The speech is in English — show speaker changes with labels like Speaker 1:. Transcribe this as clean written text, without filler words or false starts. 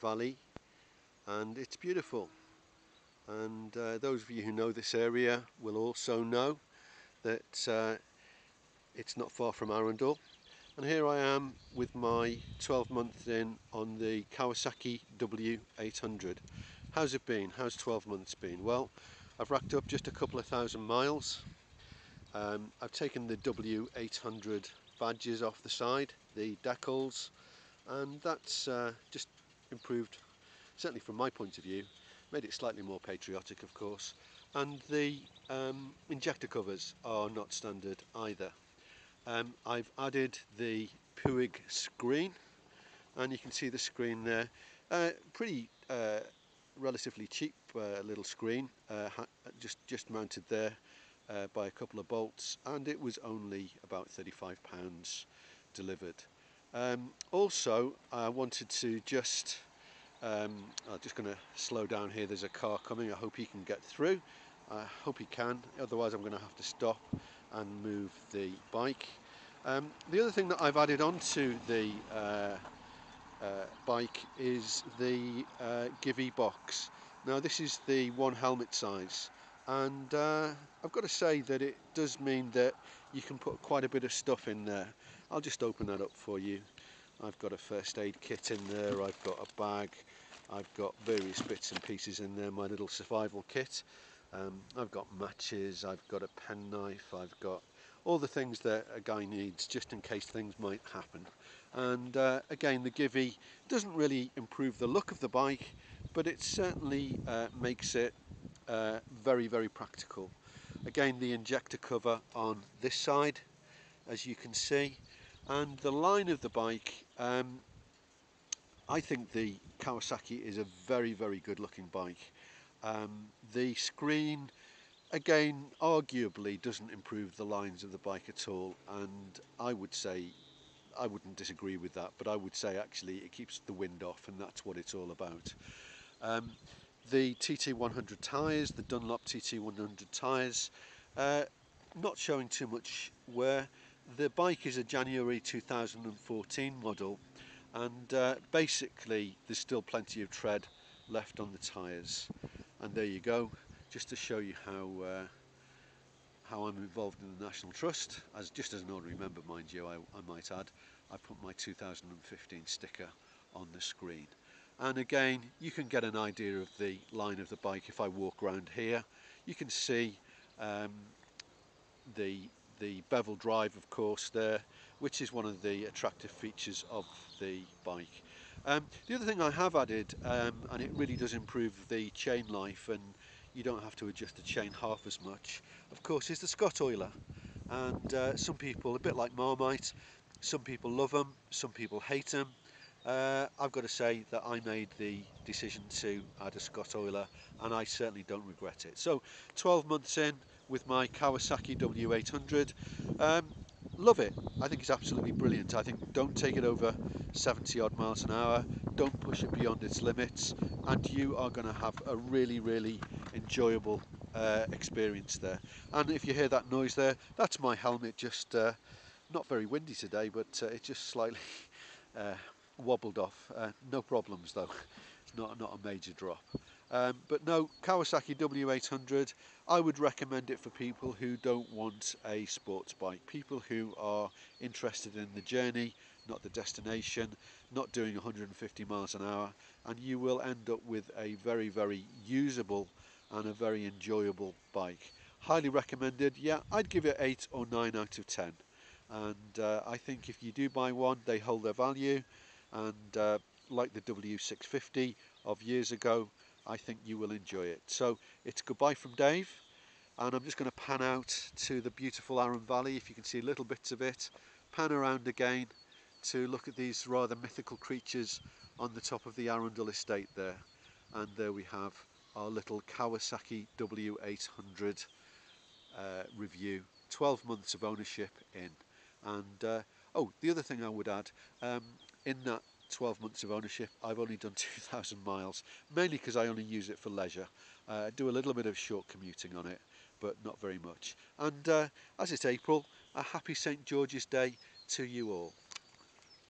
Speaker 1: valley, and it's beautiful. And those of you who know this area will also know that it's not far from Arundel. And here I am with my 12 months in on the Kawasaki W800. How's it been? How's 12 months been? Well, I've racked up just a couple of thousand miles. I've taken the W800 badges off the side, the decals, and that's just improved, certainly from my point of view, made it slightly more patriotic, of course. And the injector covers are not standard either. I've added the Puig screen, and you can see the screen there. Pretty relatively cheap little screen, just mounted there by a couple of bolts, and it was only about £35 delivered. Also, I wanted to I'm just going to slow down here. There's a car coming. I hope he can get through. I hope he can, otherwise I'm going to have to stop and move the bike. The other thing that I've added onto the bike is the Givey box. Now this is the one helmet size, and I've got to say that it does mean that you can put quite a bit of stuff in there. I'll just open that up for you. I've got a first aid kit in there, I've got a bag, I've got various bits and pieces in there, my little survival kit. I've got matches, I've got a penknife, I've got all the things that a guy needs just in case things might happen. And again, the Givey doesn't really improve the look of the bike, but it certainly makes it very, very practical. Again, the injector cover on this side, as you can see, and the line of the bike, I think the Kawasaki is a very, very good looking bike. The screen, again, arguably doesn't improve the lines of the bike at all, and I would say, I wouldn't disagree with that, but I would say actually it keeps the wind off, and that's what it's all about. The TT100 tyres, the Dunlop TT100 tyres, not showing too much wear. The bike is a January 2014 model, and basically there's still plenty of tread left on the tyres. And there you go, just to show you how I'm involved in the National Trust, just as an ordinary member, mind you, I might add. I put my 2015 sticker on the screen. And again, you can get an idea of the line of the bike if I walk around here. You can see the bevel drive, of course, there, which is one of the attractive features of the bike. The other thing I have added, and it really does improve the chain life, and you don't have to adjust the chain half as much, of course, is the Scott oiler. And some people, a bit like Marmite, some people love them, some people hate them. I've got to say that I made the decision to add a Scott oiler, and I certainly don't regret it. So 12 months in with my Kawasaki W800, love it. I think it's absolutely brilliant. I think don't take it over 70 odd miles an hour, don't push it beyond its limits, and you are going to have a really, really enjoyable experience there. And if you hear that noise there, that's my helmet, just not very windy today, but it just slightly wobbled off. No problems though. It's not a major drop. But no, Kawasaki W800, I would recommend it for people who don't want a sports bike, people who are interested in the journey, not the destination, not doing 150 miles an hour, and you will end up with a very, very usable and a very enjoyable bike. Highly recommended. Yeah, I'd give it 8 or 9 out of 10. And I think if you do buy one, they hold their value, and like the W650 of years ago, I think you will enjoy it. So it's goodbye from Dave, and I'm just going to pan out to the beautiful Arun Valley, if you can see little bits of it, pan around again to look at these rather mythical creatures on the top of the Arundel Estate there. And there we have our little Kawasaki W800 review, 12 months of ownership in. And oh, the other thing I would add, in that 12 months of ownership, I've only done 2,000 miles, mainly because I only use it for leisure. Do a little bit of short commuting on it, but not very much. And as it's April, a happy St. George's Day to you all.